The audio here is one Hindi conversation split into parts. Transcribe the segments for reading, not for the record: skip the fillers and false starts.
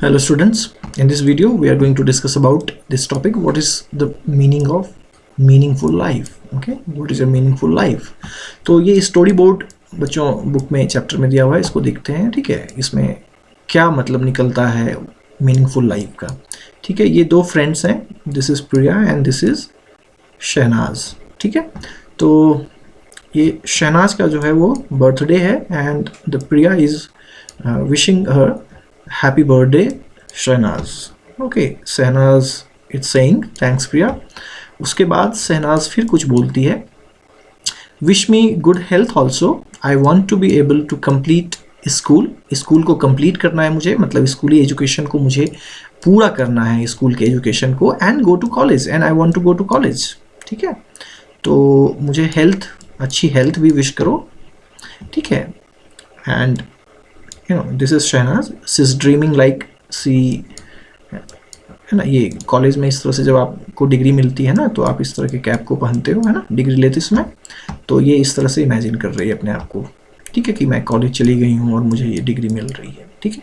Hello students, in this video we are going to discuss about this topic, what is the meaning of meaningful life. Okay, what is a meaningful life? तो ये स्टोरी बोर्ड बच्चों बुक में चैप्टर में दिया हुआ है, इसको देखते हैं. ठीक है, इसमें क्या मतलब निकलता है मीनिंगफुल लाइफ का. ठीक है, ये दो फ्रेंड्स हैं, this is Priya and this is Shahnaz. ठीक है, तो ये शहनाज का जो है वो बर्थडे है and the Priya is wishing her happy birthday Shahnaz. Okay, Shahnaz it's saying thanks Priya. उसके बाद शहनाज फिर कुछ बोलती है, wish me good health also, I want to be able to complete school को कंप्लीट करना है मुझे, मतलब स्कूली एजुकेशन को मुझे पूरा करना है, स्कूल के एजुकेशन को, and go to college and I want to go to college. ठीक है, तो मुझे अच्छी हेल्थ भी विश करो. ठीक है, and this is Shahnaz, she is dreaming like see, है ना. ये कॉलेज में इस तरह से जब आपको डिग्री मिलती है ना, तो आप इस तरह के कैप को पहनते हो, है ना, डिग्री लेते समय. तो ये इस तरह से इमेजिन कर रही है अपने आप को. ठीक है, कि मैं कॉलेज चली गई हूँ और मुझे ये डिग्री मिल रही है. ठीक है,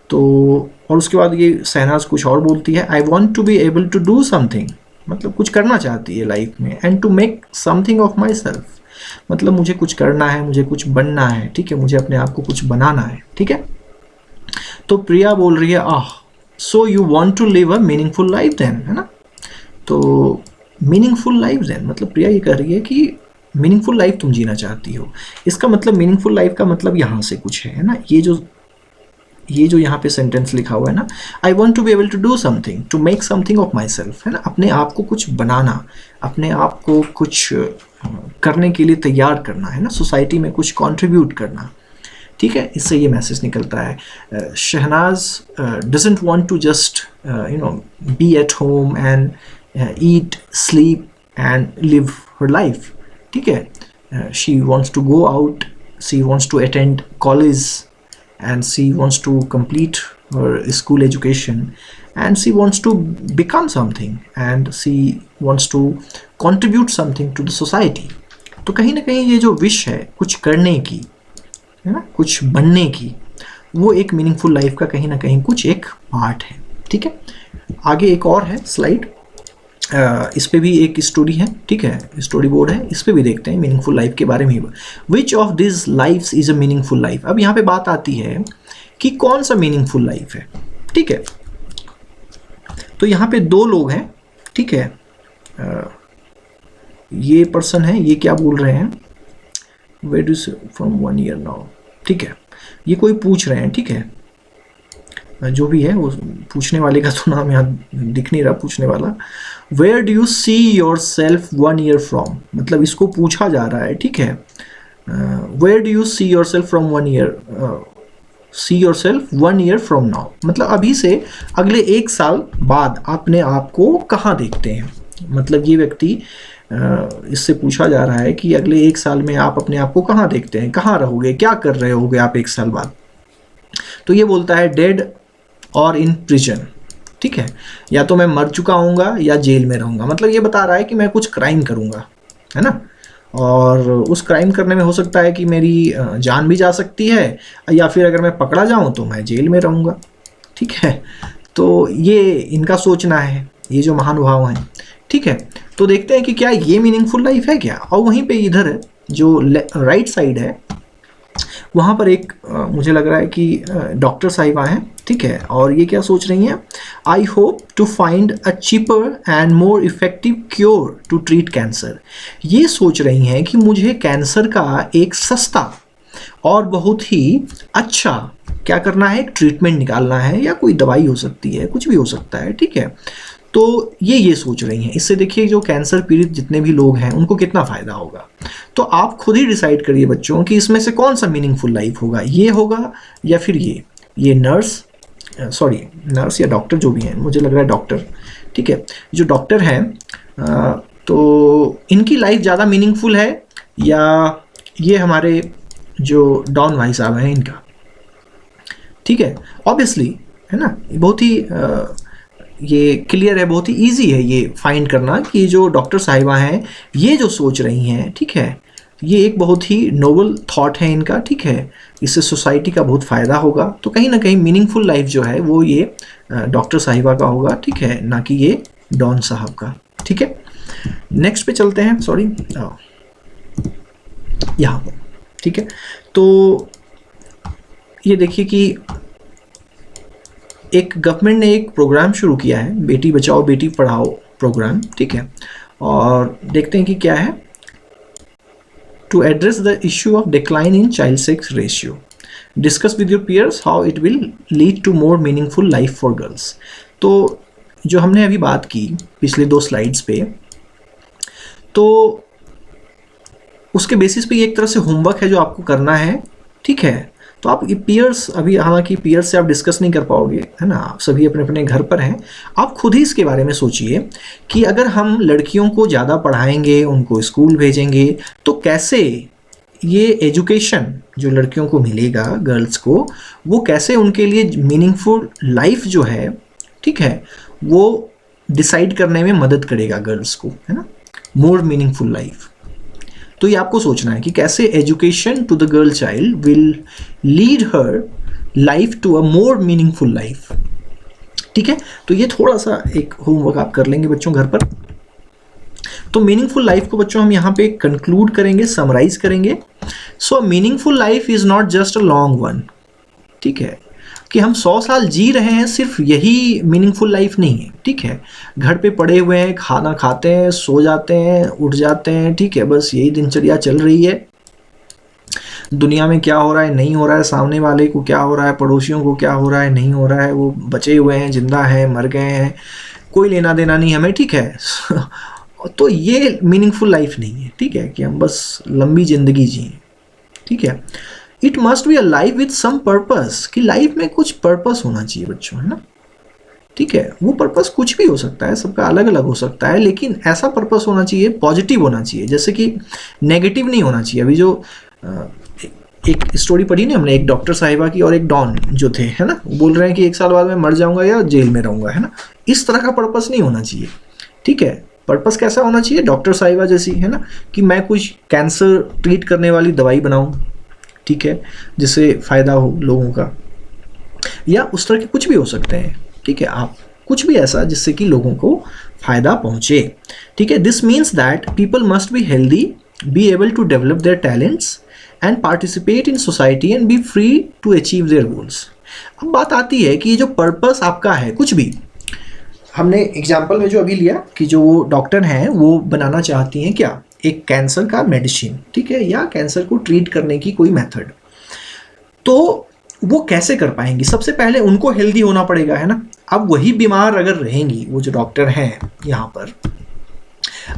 तो और उसके बाद ये शहनाज कुछ और बोलती है, I want to be able to do something, मतलब कुछ करना चाहती है लाइफ में, and to make something of my self, मतलब मुझे कुछ करना है, मुझे कुछ बनना है. ठीक है, मुझे अपने आप को कुछ बनाना है. ठीक है, तो प्रिया बोल रही है, so you want to live a meaningful life then, है ना. तो मीनिंगफुल लाइफ देन मतलब प्रिया ये कह रही है कि मीनिंगफुल लाइफ तुम जीना चाहती हो. इसका मतलब मीनिंगफुल लाइफ का मतलब यहाँ से कुछ है ना. ये जो यहाँ पे सेंटेंस लिखा हुआ है ना, I want to be able to do something, to make something of my self, है ना. अपने आप को कुछ बनाना, अपने आप को कुछ करने के लिए तैयार करना, है ना, सोसाइटी में कुछ कंट्रीब्यूट करना. ठीक है, इससे ये मैसेज निकलता है. Shahnaz doesn't want to just be at home and eat sleep and live her life. ठीक है, she wants to go out, she wants to attend college and she wants to complete her school education and she wants to become something and she wants to contribute something to the society. तो कहीं ना कहीं ये जो विश है कुछ करने की, है ना, कुछ बनने की, वो एक मीनिंगफुल लाइफ का कहीं ना कहीं कुछ एक पार्ट है. ठीक है, आगे एक और है स्लाइड, इस पे भी एक स्टोरी है. ठीक है, स्टोरी बोर्ड है, इस पे भी देखते हैं मीनिंगफुल लाइफ के बारे में. Which of this lifes is a meaningful life. अब यहाँ पे बात आती है कि कौन सा मीनिंगफुल लाइफ है. ठीक है, तो यहाँ पे दो लोग हैं. ठीक है, ये पर्सन है, ये क्या बोल रहे हैं, where is from 1 year now. ठीक है, ये कोई पूछ रहे हैं. ठीक है, जो भी है वो पूछने वाले का तो नाम यहाँ दिख नहीं रहा, पूछने वाला. Where do you see your self 1 year from, मतलब इसको पूछा जा रहा है. ठीक है, where do you see your self from 1 year, see your self 1 year from now, मतलब अभी से अगले 1 साल बाद अपने आप को कहाँ देखते हैं. मतलब ये व्यक्ति इससे पूछा जा रहा है कि अगले 1 साल में आप अपने आप को कहाँ देखते हैं, कहाँ रहोगे, क्या कर रहे होगे आप 1 साल बाद. तो ये बोलता है डेड और इन प्रिजन. ठीक है, या तो मैं मर चुका हूँगा या जेल में रहूँगा, मतलब ये बता रहा है कि मैं कुछ क्राइम करूँगा, है ना, और उस क्राइम करने में हो सकता है कि मेरी जान भी जा सकती है, या फिर अगर मैं पकड़ा जाऊँ तो मैं जेल में रहूँगा. ठीक है, तो ये इनका सोचना है, ये जो महानुभाव हैं. ठीक है, तो देखते हैं कि क्या ये मीनिंगफुल लाइफ है क्या. और वहीं पे इधर जो राइट साइड है वहाँ पर एक मुझे लग रहा है कि डॉक्टर साहिबा हैं. ठीक है, और ये क्या सोच रही हैं, I hope to find a cheaper and more effective cure to treat cancer. ये सोच रही हैं कि मुझे कैंसर का एक सस्ता और बहुत ही अच्छा क्या करना है, एक ट्रीटमेंट निकालना है, या कोई दवाई हो सकती है, कुछ भी हो सकता है. ठीक है, तो ये सोच रही हैं. इससे देखिए जो कैंसर पीड़ित जितने भी लोग हैं उनको कितना फ़ायदा होगा. तो आप खुद ही डिसाइड करिए बच्चों कि इसमें से कौन सा मीनिंगफुल लाइफ होगा, ये होगा या फिर ये नर्स या डॉक्टर जो भी हैं, मुझे लग रहा है डॉक्टर. ठीक है, जो डॉक्टर हैं तो इनकी लाइफ ज़्यादा मीनिंगफुल है, या ये हमारे जो डॉन भाई साहब हैं इनका. ठीक है, ऑब्वियसली, है ना, बहुत ही ये क्लियर है, बहुत ही ईजी है ये फाइंड करना कि जो डॉक्टर साहिबा हैं ये जो सोच रही हैं. ठीक है, ये एक बहुत ही नोबल थॉट है इनका, ठीक है, इससे सोसाइटी का बहुत फ़ायदा होगा। तो कहीं ना कहीं मीनिंगफुल लाइफ जो है वो ये डॉक्टर साहिबा का होगा, ठीक है, ना कि ये डॉन साहब का, ठीक है। नेक्स्ट पे चलते हैं, सॉरी यहाँ पर, ठीक है। तो ये देखिए कि एक गवर्नमेंट ने एक प्रोग्राम शुरू किया है, बेटी बचाओ बेटी पढ़ाओ प्रोग्राम, ठीक है, और देखते हैं कि क्या है। To address the issue of decline in child sex ratio, discuss with your peers how it will lead to more meaningful life for girls. तो जो हमने अभी बात की पिछले 2 स्लाइड्स पे, तो उसके बेसिस पे एक तरह से होमवर्क है जो आपको करना है, ठीक है। तो आप पीयर्स, अभी हालांकि पीयर्स से आप डिस्कस नहीं कर पाओगे, है ना, आप सभी अपने अपने घर पर हैं। आप खुद ही इसके बारे में सोचिए कि अगर हम लड़कियों को ज़्यादा पढ़ाएंगे, उनको स्कूल भेजेंगे, तो कैसे ये एजुकेशन जो लड़कियों को मिलेगा, गर्ल्स को, वो कैसे उनके लिए मीनिंगफुल लाइफ जो है, ठीक है, वो डिसाइड करने में मदद करेगा गर्ल्स को, है ना, मोर मीनिंगफुल लाइफ। तो ये आपको सोचना है कि कैसे education to the girl child will lead her life to a more meaningful life, ठीक है। तो ये थोड़ा सा एक होमवर्क आप कर लेंगे बच्चों घर पर। तो मीनिंगफुल लाइफ को बच्चों हम यहाँ पे कंक्लूड करेंगे, समराइज करेंगे। So meaningful life is not just a long one, ठीक है, कि हम 100 साल जी रहे हैं, सिर्फ यही मीनिंगफुल लाइफ नहीं है, ठीक है। घर पे पड़े हुए हैं, खाना खाते हैं, सो जाते हैं, उठ जाते हैं, ठीक है, बस यही दिनचर्या चल रही है। दुनिया में क्या हो रहा है, नहीं हो रहा है, सामने वाले को क्या हो रहा है, पड़ोसियों को क्या हो रहा है, नहीं हो रहा है, वो बचे हुए हैं, जिंदा हैं, मर गए हैं, कोई लेना देना नहीं हमें, ठीक है। तो ये मीनिंगफुल लाइफ नहीं है, ठीक है, कि हम बस लंबी जिंदगी जिए, ठीक है। It must be a life with some purpose, कि लाइफ में कुछ पर्पस होना चाहिए बच्चों, है ना, ठीक है। वो पर्पस कुछ भी हो सकता है, सबका अलग अलग हो सकता है, लेकिन ऐसा पर्पस होना चाहिए, पॉजिटिव होना चाहिए, जैसे कि नेगेटिव नहीं होना चाहिए। अभी जो एक स्टोरी पढ़ी ना हमने, एक डॉक्टर साहिबा की और एक डॉन जो थे, है ना, बोल रहे हैं कि 1 साल बाद मैं मर जाऊंगा या जेल में रहूंगा, है ना, इस तरह का पर्पस नहीं होना चाहिए, ठीक है। पर्पस कैसा होना चाहिए, डॉक्टर साहिबा जैसी, है ना, कि मैं कुछ कैंसर ट्रीट करने वाली दवाई बनाऊं, ठीक है, जिससे फ़ायदा हो लोगों का, या उस तरह के कुछ भी हो सकते हैं, ठीक है, आप कुछ भी ऐसा जिससे कि लोगों को फ़ायदा पहुँचे, ठीक है। This means that people must be healthy, be able to develop their talents and participate in society and be free to achieve their goals. अब बात आती है कि ये जो पर्पस आपका है, कुछ भी, हमने एग्जाम्पल में जो अभी लिया कि जो वो डॉक्टर हैं वो बनाना चाहती हैं क्या, एक कैंसर का मेडिसिन, ठीक है, या कैंसर को ट्रीट करने की कोई मेथड। तो वो कैसे कर पाएंगी, सबसे पहले उनको हेल्दी होना पड़ेगा, है ना। अब वही बीमार अगर रहेंगी, वो जो डॉक्टर हैं यहाँ पर,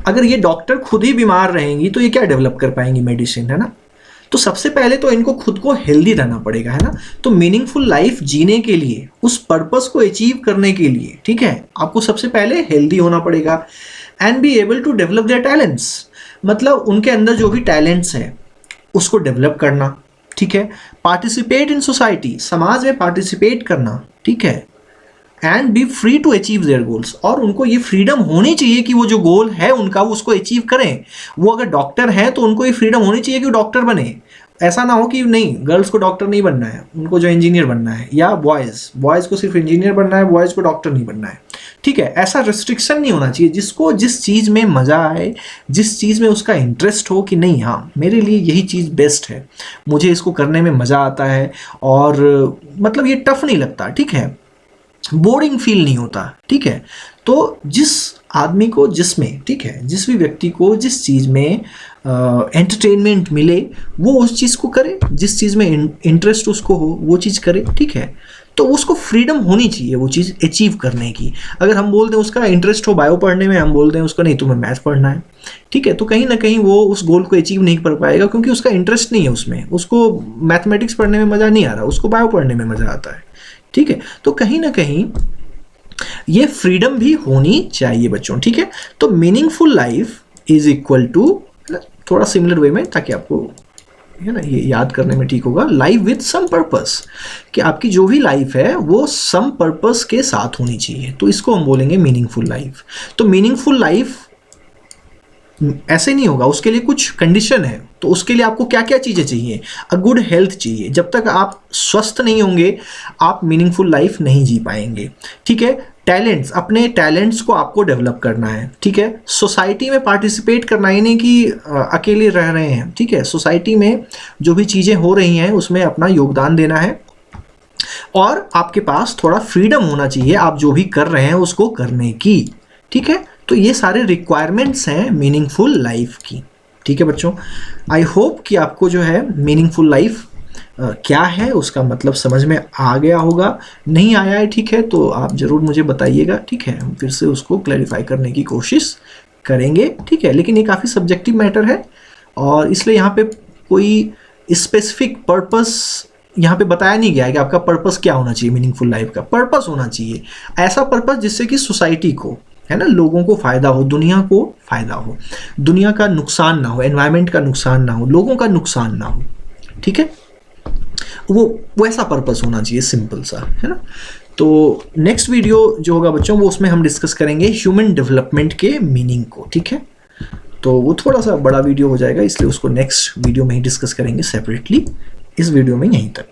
अगर ये डॉक्टर खुद ही बीमार रहेंगी तो ये क्या डेवलप कर पाएंगी मेडिसिन, है ना। तो सबसे पहले तो इनको खुद को हेल्दी रहना पड़ेगा, है ना। तो मीनिंगफुल लाइफ जीने के लिए, उस पर्पस को अचीव करने के लिए, ठीक है, आपको सबसे पहले हेल्दी होना पड़ेगा and be able to develop their talents, मतलब उनके अंदर जो भी टैलेंट्स हैं उसको डेवलप करना, ठीक है। पार्टिसिपेट इन सोसाइटी, समाज में पार्टिसिपेट करना, ठीक है। And be free to achieve their goals, और उनको ये फ्रीडम होनी चाहिए कि वो जो गोल है उनका वो उसको अचीव करें। वो अगर डॉक्टर हैं तो उनको ये फ्रीडम होनी चाहिए कि वो डॉक्टर बने। ऐसा ना हो कि नहीं, गर्ल्स को डॉक्टर नहीं बनना है, उनको जो इंजीनियर बनना है, या बॉयज़ को सिर्फ इंजीनियर बनना है, बॉयज़ को डॉक्टर नहीं बनना है, ठीक है। ऐसा रिस्ट्रिक्शन नहीं होना चाहिए। जिसको जिस चीज़ में मज़ा आए, जिस चीज़ में उसका इंटरेस्ट हो कि नहीं, हाँ मेरे लिए यही चीज़ बेस्ट है, मुझे इसको करने में मज़ा आता है, और मतलब ये टफ नहीं लगता, ठीक है, बोरिंग फील नहीं होता, ठीक है। तो जिस आदमी को जिसमें, ठीक है, जिस भी व्यक्ति को जिस चीज़ में एंटरटेनमेंट मिले वो उस चीज़ को करे, जिस चीज़ में इंटरेस्ट उसको हो वो चीज़ करे, ठीक है। तो उसको फ्रीडम होनी चाहिए वो चीज़ अचीव करने की। अगर हम बोल दें उसका इंटरेस्ट हो बायो पढ़ने में, हम बोल दें उसका नहीं तुम्हें मैथ पढ़ना है, ठीक है, तो कहीं ना कहीं वो उस गोल को अचीव नहीं कर पाएगा, क्योंकि उसका इंटरेस्ट नहीं है उसमें, उसको मैथमेटिक्स पढ़ने में मज़ा नहीं आ रहा, उसको बायो पढ़ने में मज़ा आता है, ठीक है। तो कहीं ना कहीं ये फ्रीडम भी होनी चाहिए बच्चों, ठीक है। तो meaningful life is equal to, थोड़ा सिमिलर वे में, ताकि आपको, है ना, ये याद करने में ठीक होगा, लाइफ विथ सम पर्पस, कि आपकी जो भी लाइफ है वो सम पर्पस के साथ होनी चाहिए, तो इसको हम बोलेंगे मीनिंगफुल लाइफ। तो मीनिंगफुल लाइफ ऐसे नहीं होगा, उसके लिए कुछ कंडीशन है। तो उसके लिए आपको क्या क्या चीज़ें चाहिए? अ गुड हेल्थ चाहिए। जब तक आप स्वस्थ नहीं होंगे आप मीनिंगफुल लाइफ नहीं जी पाएंगे। ठीक है। टैलेंट्स, अपने टैलेंट्स को आपको डेवलप करना है। ठीक है। सोसाइटी में पार्टिसिपेट करना, ही नहीं कि अकेले रह रहे हैं। ठीक है। सोसाइटी में जो भी चीज़ें हो रही हैं उसमें अपना योगदान देना है, और आपके पास थोड़ा फ्रीडम होना चाहिए आप जो भी कर रहे हैं उसको करने की। ठीक है। तो ये सारे रिक्वायरमेंट्स हैं मीनिंगफुल लाइफ की। ठीक है बच्चों, आई होप कि आपको जो है मीनिंगफुल लाइफ क्या है उसका मतलब समझ में आ गया होगा। नहीं आया है, ठीक है, तो आप ज़रूर मुझे बताइएगा। ठीक है, हम फिर से उसको क्लैरिफाई करने की कोशिश करेंगे। ठीक है, लेकिन ये काफ़ी सब्जेक्टिव मैटर है, और इसलिए यहाँ पे कोई स्पेसिफिक पर्पस यहाँ पे बताया नहीं गया है कि आपका पर्पस क्या होना चाहिए। मीनिंगफुल लाइफ का पर्पस होना चाहिए ऐसा पर्पस जिससे कि सोसाइटी को, है ना, लोगों को फ़ायदा हो, दुनिया को फ़ायदा हो, दुनिया का नुकसान ना हो, एनवायरनमेंट का नुकसान ना हो, लोगों का नुकसान ना हो। ठीक है, वो वैसा पर्पस होना चाहिए, सिंपल सा, है ना। तो नेक्स्ट वीडियो जो होगा बच्चों, वो उसमें हम डिस्कस करेंगे ह्यूमन डेवलपमेंट के मीनिंग को। ठीक है, तो वो थोड़ा सा बड़ा वीडियो हो जाएगा, इसलिए उसको नेक्स्ट वीडियो में ही डिस्कस करेंगे सेपरेटली। इस वीडियो में यहीं तक।